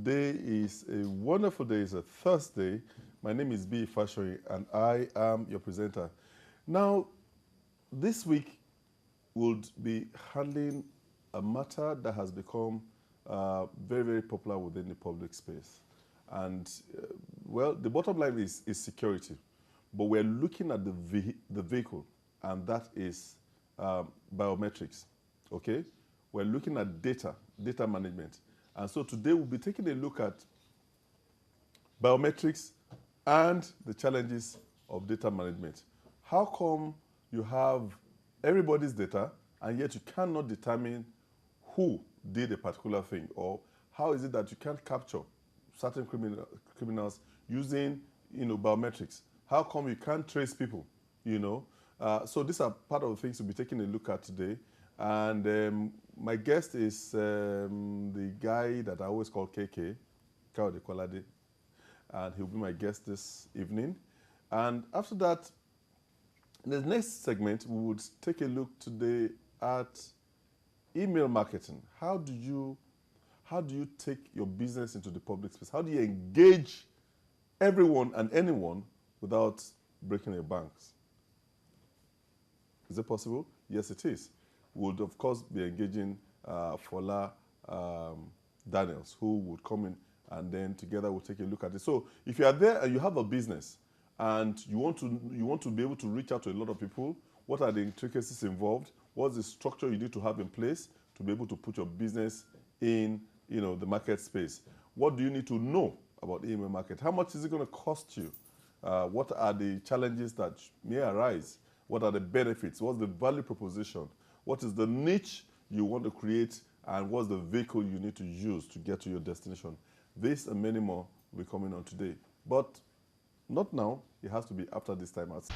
Today is a wonderful day. It's a Thursday. My name is B. Fashoyi, and I am your presenter. Now, this week would be handling a matter that has become very, very popular within the public space. And, well, the bottom line is security. But we're looking at the vehicle, and that is biometrics, okay? We're looking at data management. And so today we'll be taking a look at biometrics and the challenges of data management. How come you have everybody's data and yet you cannot determine who did a particular thing? Or how is it that you can't capture certain criminals using, biometrics? How come you can't trace people, So these are part of the things we'll be taking a look at today. And my guest is the guy that I always call KK, Kayode Kolade, and he'll be my guest this evening. And after that, in the next segment, we would take a look today at email marketing. How do you take your business into the public space? How do you engage everyone and anyone without breaking your banks? Is it possible? Yes, it is. We would, of course, be engaging Fola Daniels, who would come in, and then together we'll take a look at it. So if you are there and you have a business and you want to be able to reach out to a lot of people, what are the intricacies involved? What's the structure you need to have in place to be able to put your business in the market space? What do you need to know about email market? How much is it going to cost you? What are the challenges that may arise? What are the benefits? What's the value proposition? What is the niche you want to create, and what's the vehicle you need to use to get to your destination? This and many more will be coming on today. But not now. It has to be after this time out.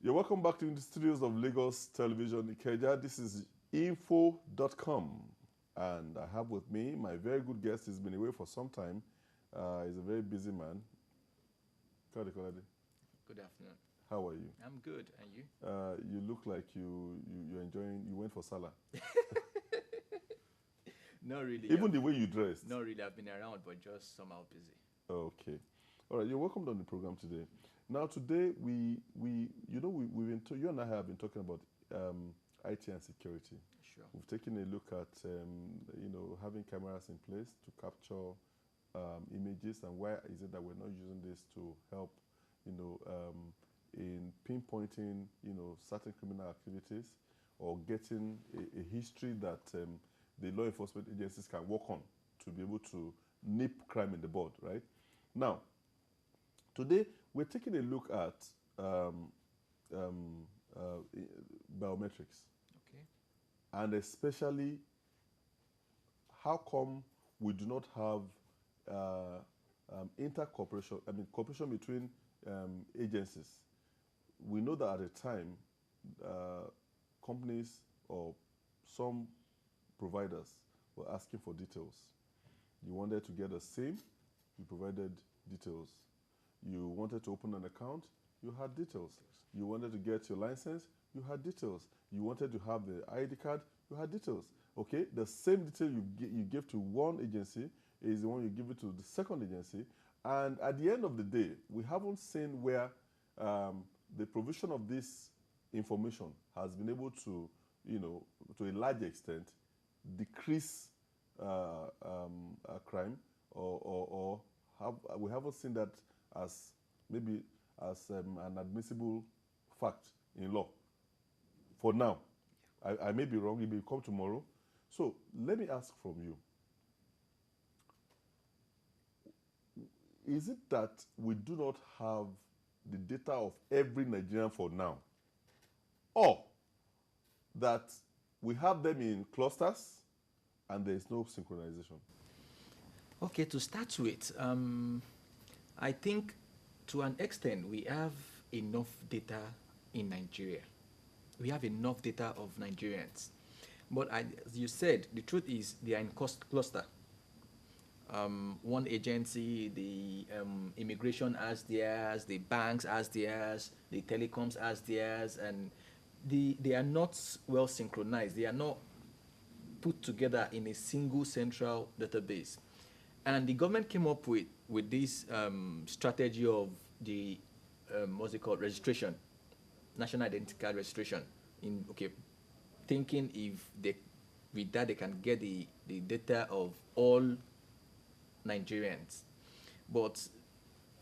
You're welcome back to the studios of Lagos Television Ikeja. This is info.com, and I have with me my very good guest. He's been away for some time. He's a very busy man. Kayode Kolade. Good afternoon. How are you? I'm good, and you? You look like you're enjoying. You went for Salah. Not really. Even the way you dressed. Not really. I've been around, but just somehow busy. Okay. All right. You're welcome on the program today. Now today you and I have been talking about IT and security. Sure. We've taken a look at having cameras in place to capture images, and why is it that we're not using this to help in pinpointing certain criminal activities, or getting a history that the law enforcement agencies can work on to be able to nip crime in the bud, right? Now, today, we're taking a look at biometrics. Okay. And especially, how come we do not have cooperation between agencies? We know that at a time, companies or some providers were asking for details. You wanted to get a SIM, you provided details. You wanted to open an account, you had details. You wanted to get your license, you had details. You wanted to have the ID card, you had details. Okay, the same detail you give to one agency is the one you give it to the second agency. And at the end of the day, we haven't seen where the provision of this information has been able to, to a large extent, decrease crime, or we haven't seen that as maybe as an admissible fact in law. For now, I may be wrong. It may come tomorrow. So let me ask from you: is it that we do not have the data of every Nigerian for now, or that we have them in clusters and there is no synchronization? Okay, to start with, I think to an extent we have enough data in Nigeria. We have enough data of Nigerians. But as you said, the truth is they are in cluster. One agency, the immigration has theirs, the banks has theirs, the telecoms has theirs, and they are not well synchronized. They are not put together in a single central database. And the government came up with this strategy of the, what's it called, registration, national identity card registration, in, okay, thinking if they, with that they can get the data of all Nigerians. But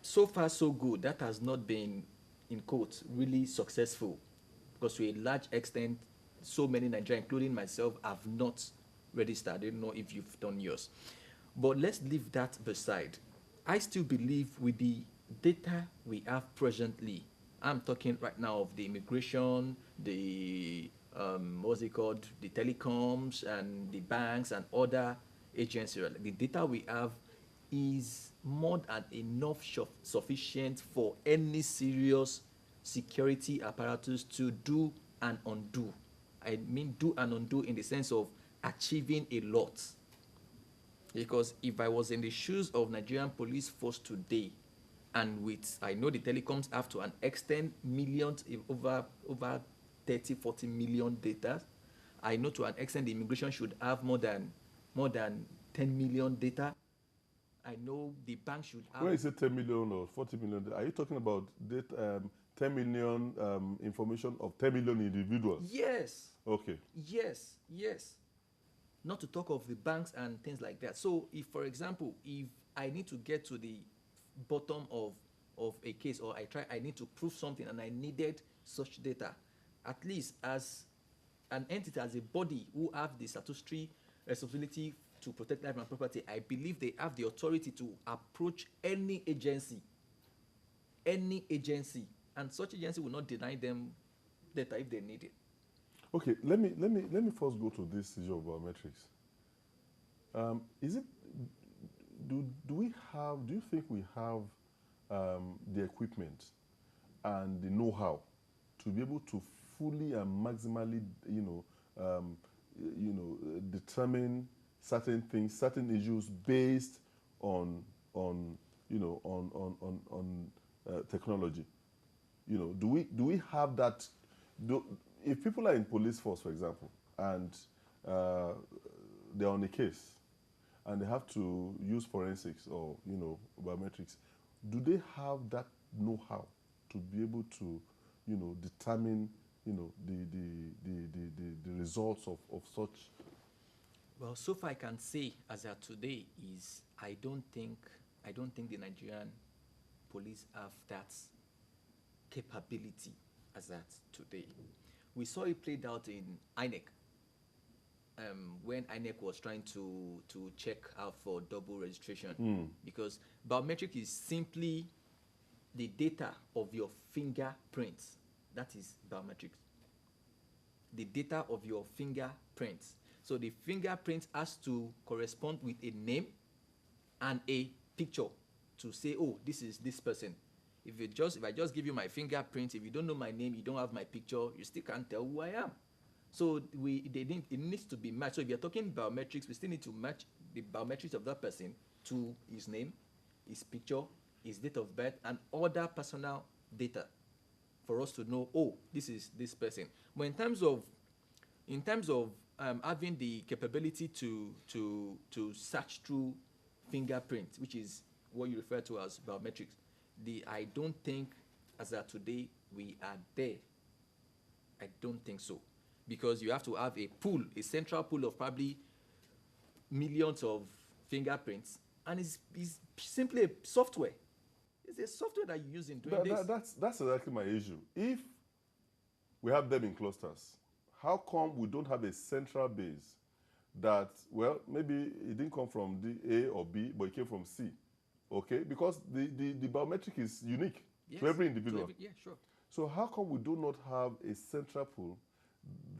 so far so good. That has not been, in quotes, really successful, because to a large extent, so many Nigerians, including myself, have not registered. I don't know if you've done yours. But let's leave that beside. I still believe with the data we have presently, I'm talking right now of the immigration, the what's it called, the telecoms and the banks and other agencies. The data we have is more than enough sufficient for any serious security apparatus to do and undo. I mean do and undo in the sense of achieving a lot. Because if I was in the shoes of Nigerian police force today, and with, I know the telecoms have to an extent millions, over 30, 40 million data. I know to an extent the immigration should have more than 10 million data. I know the bank should have. When you say 10 million or 40 million, are you talking about 10 million information of 10 million individuals? Yes. Okay. Yes. Not to talk of the banks and things like that. So if, for example, if I need to get to the bottom of a case, or I need to prove something and I needed such data, at least as an entity, as a body who have the statutory responsibility to protect life and property, I believe they have the authority to approach any agency, and such agency will not deny them data if they need it. Okay, let me first go to this issue of biometrics. Is it, do you think we have the equipment and the know-how to be able to fully and maximally, determine certain things, certain issues based on technology? Do we have that? If people are in police force, for example, and they're on a case, and they have to use forensics or biometrics, do they have that know-how to be able to determine the results of such? Well, so far I can say as of today is I don't think the Nigerian police have that capability as at today. We saw it played out in INEC, when INEC was trying to check out for double registration, because biometric is simply the data of your fingerprints. That is biometrics. The data of your fingerprints. So the fingerprint has to correspond with a name and a picture to say, oh, this is this person. If I just give you my fingerprint, if you don't know my name, you don't have my picture, you still can't tell who I am. So it needs to be matched. So if you're talking biometrics, we still need to match the biometrics of that person to his name, his picture, his date of birth, and other personal data for us to know, oh, this is this person. But in terms of having the capability to search through fingerprints, which is what you refer to as biometrics, I don't think as of today we are there. I don't think so, because you have to have a central pool of probably millions of fingerprints, and it's simply a software. It's a software that you use in doing this. That's exactly my issue. If we have them in clusters, how come we don't have a central base that, well, maybe it didn't come from A or B, but it came from C? Okay, because the biometric is unique to every individual. Yeah, sure. So how come we do not have a central pool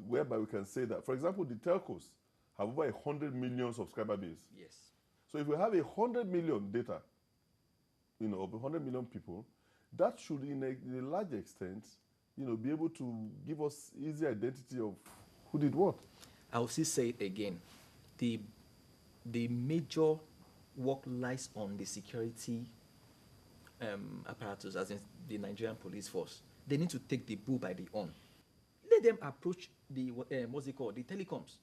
whereby we can say that, for example, the telcos have over 100 million subscriber base. Yes. So if we have 100 million data, of 100 million people, that should, in a large extent, be able to give us easy identity of who did what. I'll still say it again. The major work lies on the security apparatus, as in the Nigerian police force. They need to take the bull by the horn. Let them approach the what's it called, the telecoms.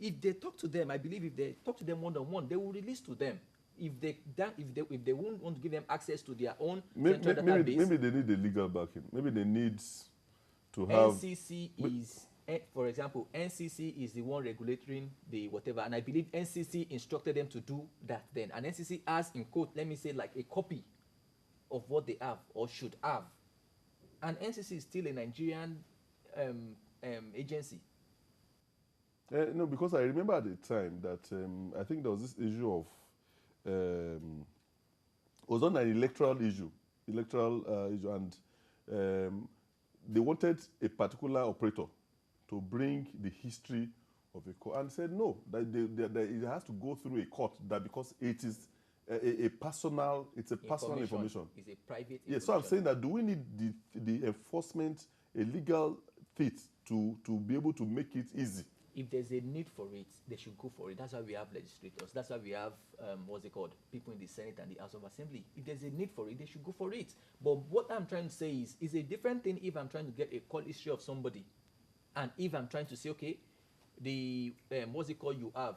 If they talk to them, I believe if they talk to them one-on-one, they will release to them. If they won't want to give them access to their own central database, maybe they need a legal backing. Maybe they need to have. NCC is, for example, NCC is the one regulating the whatever, and I believe NCC instructed them to do that then. And NCC has, in quote, let me say, like a copy of what they have or should have. And NCC is still a Nigerian agency. No, because I remember at the time that I think there was this issue of it was on an electoral issue, and they wanted a particular operator to bring the history of a court, and said no, that it has to go through a court, that because it is a personal information. It's a private information. Yes, so I'm saying that do we need the enforcement, a legal fit to be able to make it easy? If there's a need for it, they should go for it. That's why we have legislators. That's why we have, people in the Senate and the House of Assembly. If there's a need for it, they should go for it. But what I'm trying to say is a different thing if I'm trying to get a call history of somebody. And if I'm trying to say, okay, the, you have,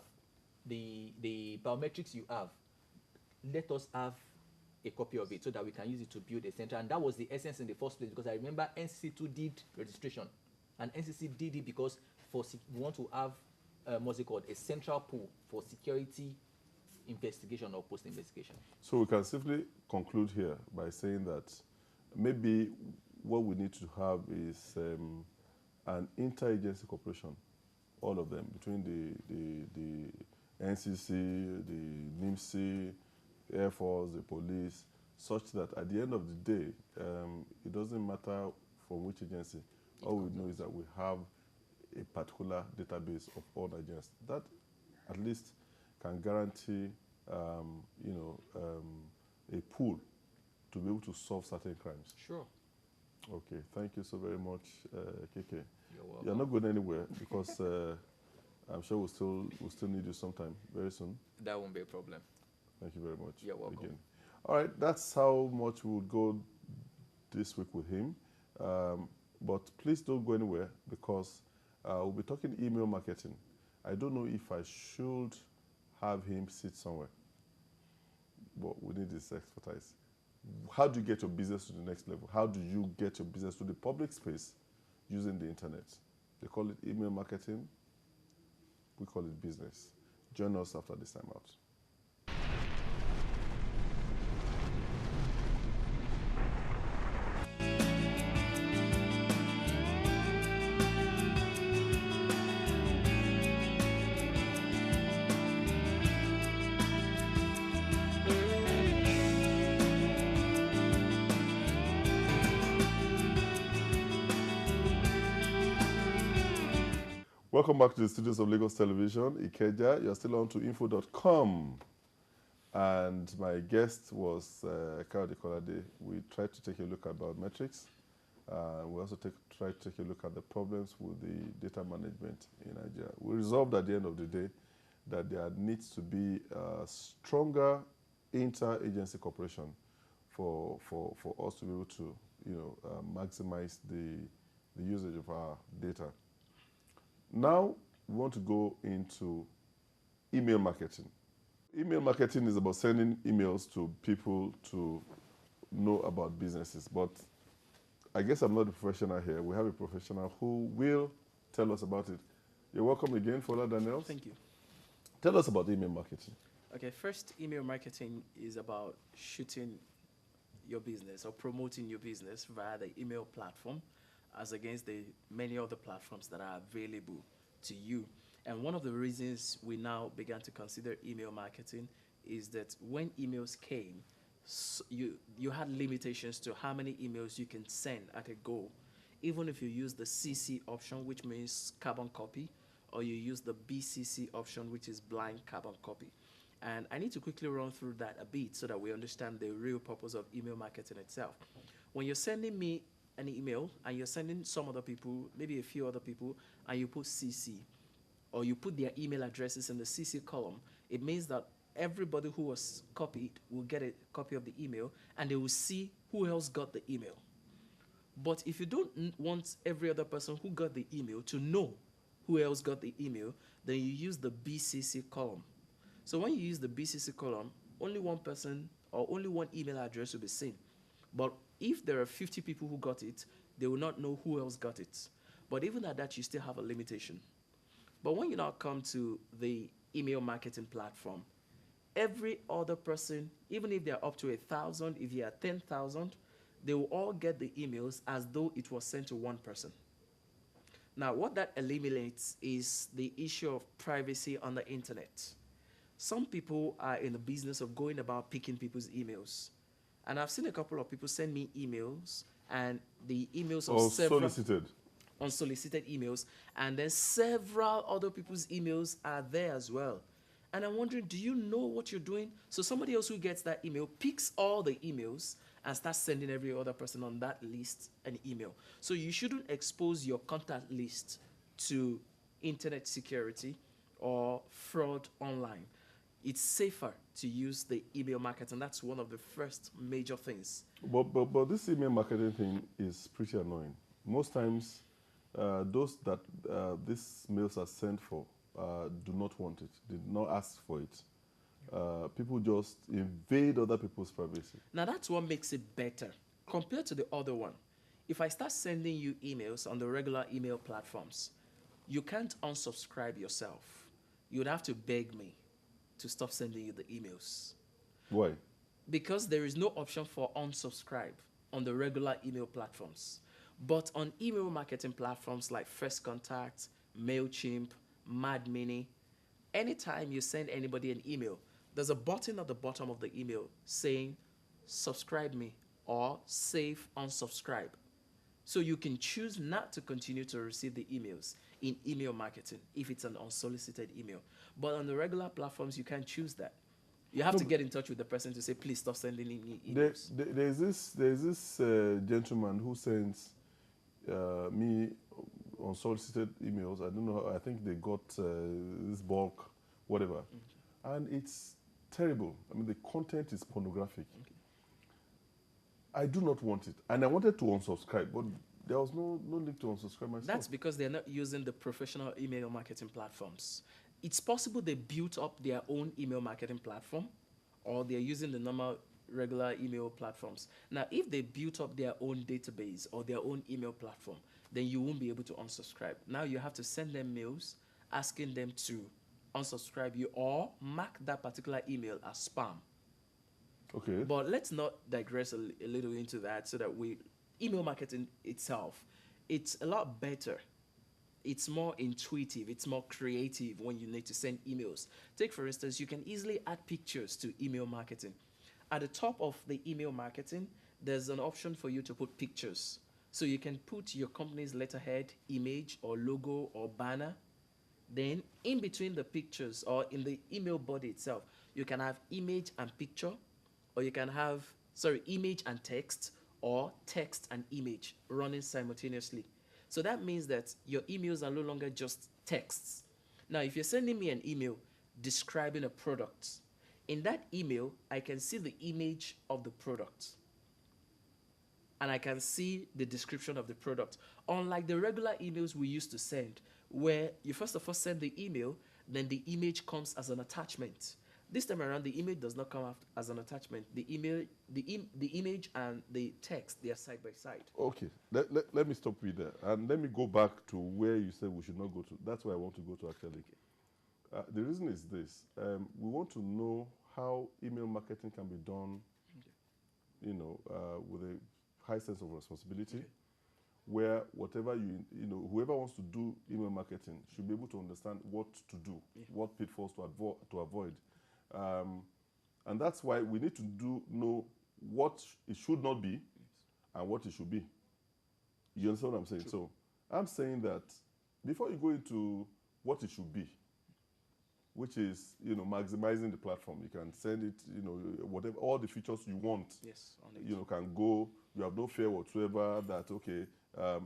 the biometrics you have, let us have a copy of it so that we can use it to build a center. And that was the essence in the first place, because I remember NCC did registration. And NCC did it because we want to have a central pool for security investigation or post-investigation. So we can simply conclude here by saying that maybe what we need to have is an interagency cooperation, all of them, between the NCC, the NIMC, the Air Force, the police, such that at the end of the day, it doesn't matter from which agency. All we know is that we have a particular database of all Nigerians. That at least can guarantee, a pool to be able to solve certain crimes. Sure. Okay, thank you so very much, KK. You're welcome. You're not going anywhere because I'm sure we'll still need you sometime very soon. That won't be a problem. Thank you very much. You're welcome. Again. All right, that's how much we would go this week with him. But please don't go anywhere because we'll be talking email marketing. I don't know if I should have him sit somewhere, but we need his expertise. How do you get your business to the next level? How do you get your business to the public space using the internet? They call it email marketing. We call it business. Join us after this time out. Welcome back to the studios of Lagos Television, Ikeja. You're still on to info.com. And my guest was Kayode Kolade. We tried to take a look at biometrics. We also tried to take a look at the problems with the data management in Nigeria. We resolved at the end of the day that there needs to be a stronger inter-agency cooperation for us to be able to maximize the usage of our data. Now, we want to go into email marketing. Email marketing is about sending emails to people to know about businesses. But I guess I'm not a professional here. We have a professional who will tell us about it. You're welcome again, Fola Daniels. Thank you. Tell us about email marketing. Okay, first, email marketing is about shooting your business or promoting your business via the email platform, as against the many other platforms that are available to you. And one of the reasons we now began to consider email marketing is that when emails came, you had limitations to how many emails you can send at a go. Even if you use the CC option, which means carbon copy, or you use the BCC option, which is blind carbon copy. And I need to quickly run through that a bit so that we understand the real purpose of email marketing itself. When you're sending me an email and you're sending some other people, maybe a few other people, and you put CC, or you put their email addresses in the CC column, it means that everybody who was copied will get a copy of the email and they will see who else got the email. But if you don't want every other person who got the email to know who else got the email, then you use the BCC column. So when you use the BCC column, only one person or only one email address will be seen. But if there are 50 people who got it, they will not know who else got it. But even at that, you still have a limitation. But when you now come to the email marketing platform, every other person, even if they're up to 1,000, if you are 10,000, they will all get the emails as though it was sent to one person. Now, what that eliminates is the issue of privacy on the internet. Some people are in the business of going about picking people's emails. And I've seen a couple of people send me emails, and the emails of several unsolicited emails, and then several other people's emails are there as well. And I'm wondering, do you know what you're doing? So somebody else who gets that email picks all the emails and starts sending every other person on that list an email. So you shouldn't expose your contact list to internet security or fraud online. It's safer to use the email marketing. That's one of the first major things. But this email marketing thing is pretty annoying. Most times, those that these mails are sent for do not want it, did not ask for it. People just invade other people's privacy. Now that's what makes it better compared to the other one. If I start sending you emails on the regular email platforms, you can't unsubscribe yourself. You would have to beg me to stop sending you the emails. Why? Because there is no option for unsubscribe on the regular email platforms. But on email marketing platforms like First Contact, MailChimp, MadMini, anytime you send anybody an email, there's a button at the bottom of the email saying subscribe me or save unsubscribe. So you can choose not to continue to receive the emails in email marketing if it's an unsolicited email. But on the regular platforms, you can't choose that. You have to get in touch with the person to say, please stop sending me emails. There's this gentleman who sends me unsolicited emails. I don't know. I think they got this bulk, whatever. Okay. And it's terrible. I mean, the content is pornographic. Okay. I do not want it. And I wanted to unsubscribe, but there was no link to unsubscribe myself. That's because they're not using the professional email marketing platforms. It's possible they built up their own email marketing platform, or they're using the normal regular email platforms. Now, if they built up their own database or their own email platform, then you won't be able to unsubscribe. Now you have to send them mails asking them to unsubscribe you or mark that particular email as spam. Okay. But let's not digress a little into that so that email marketing itself, it's a lot better. It's more intuitive, it's more creative when you need to send emails. Take, for instance, you can easily add pictures to email marketing. At the top of the email marketing, there's an option for you to put pictures. So you can put your company's letterhead, image, or logo, or banner. Then in between the pictures, or in the email body itself, you can have image and picture, or you can have, image and text, or text and image running simultaneously. So that means that your emails are no longer just texts. Now, if you're sending me an email describing a product, in that email, I can see the image of the product. And I can see the description of the product. Unlike the regular emails we used to send, where you first of all send the email, then the image comes as an attachment. This time around, the image does not come out as an attachment. The image and the text, they are side by side. Okay, let me stop you there. And let me go back to where you said we should not go to. That's where I want to go to, actually. The reason is this. We want to know how email marketing can be done, with a high sense of responsibility, where whatever whoever wants to do email marketing should be able to understand what to do, what pitfalls to avoid. And that's why we need to know what it should not be and what it should be. You understand what I'm saying? True. So I'm saying that before you go into what it should be, which is, maximizing the platform. You can send it, whatever, all the features you want, Yes, on it. can go. You have no fear whatsoever that, okay,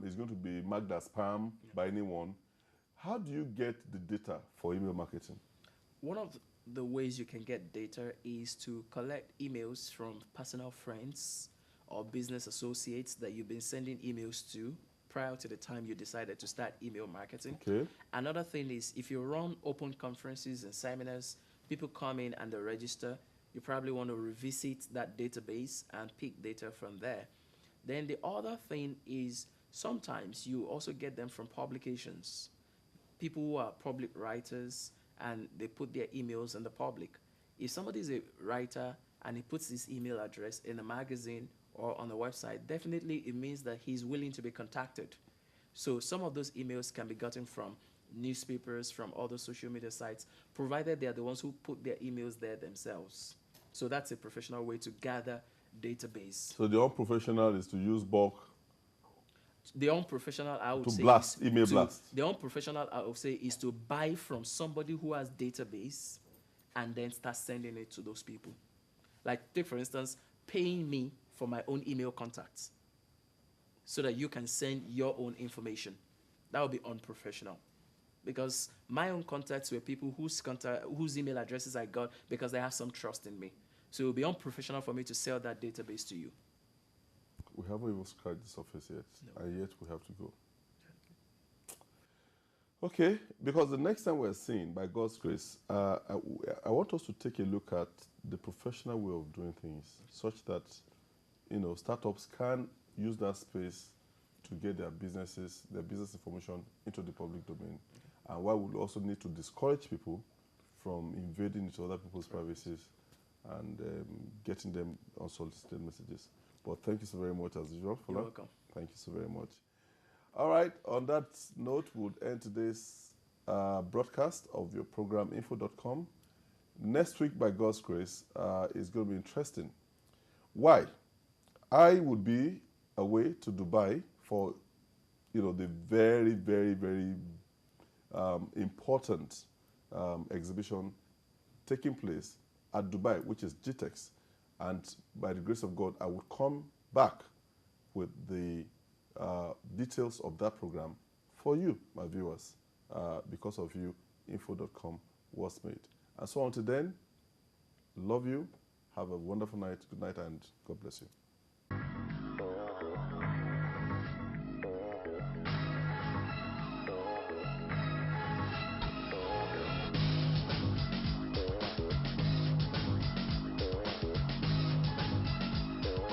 it's going to be marked as spam by anyone. How do you get the data for email marketing? One of the ways you can get data is to collect emails from personal friends or business associates that you've been sending emails to prior to the time you decided to start email marketing. Okay. Another thing is if you run open conferences and seminars, people come in and they register, you probably want to revisit that database and pick data from there. Then the other thing is sometimes you also get them from publications. People who are public writers and they put their emails in the public. If somebody is a writer and he puts his email address in a magazine or on a website, definitely it means that he's willing to be contacted. So some of those emails can be gotten from newspapers, from other social media sites, provided they are the ones who put their emails there themselves. So that's a professional way to gather database. So the unprofessional is to use bulk The unprofessional, I would to say, blast, is email to- blast. The unprofessional, I would say, is to buy from somebody who has database and then start sending it to those people. Like, take for instance, paying me for my own email contacts so that you can send your own information. That would be unprofessional. Because my own contacts were people whose email addresses I got because they have some trust in me. So it would be unprofessional for me to sell that database to you. We haven't even scratched the surface yet, No. and yet we have to go. Okay, because the next time we're seeing, by God's grace, I want us to take a look at the professional way of doing things, such that startups can use that space to get their business information into the public domain, and why we also need to discourage people from invading into other people's privacies and getting them unsolicited messages. But thank you so very much as usual, You're Fola. welcome. Thank you so very much. All right, on that note, we'll end today's broadcast of your program, info.com. Next week, by God's grace, is going to be interesting. Why? I would be away to Dubai for, the very, very, very important exhibition taking place at Dubai, which is GTEx. And by the grace of God, I will come back with the details of that program for you, my viewers. Because of you, info.com was made. And so until then, love you, have a wonderful night, good night, and God bless you.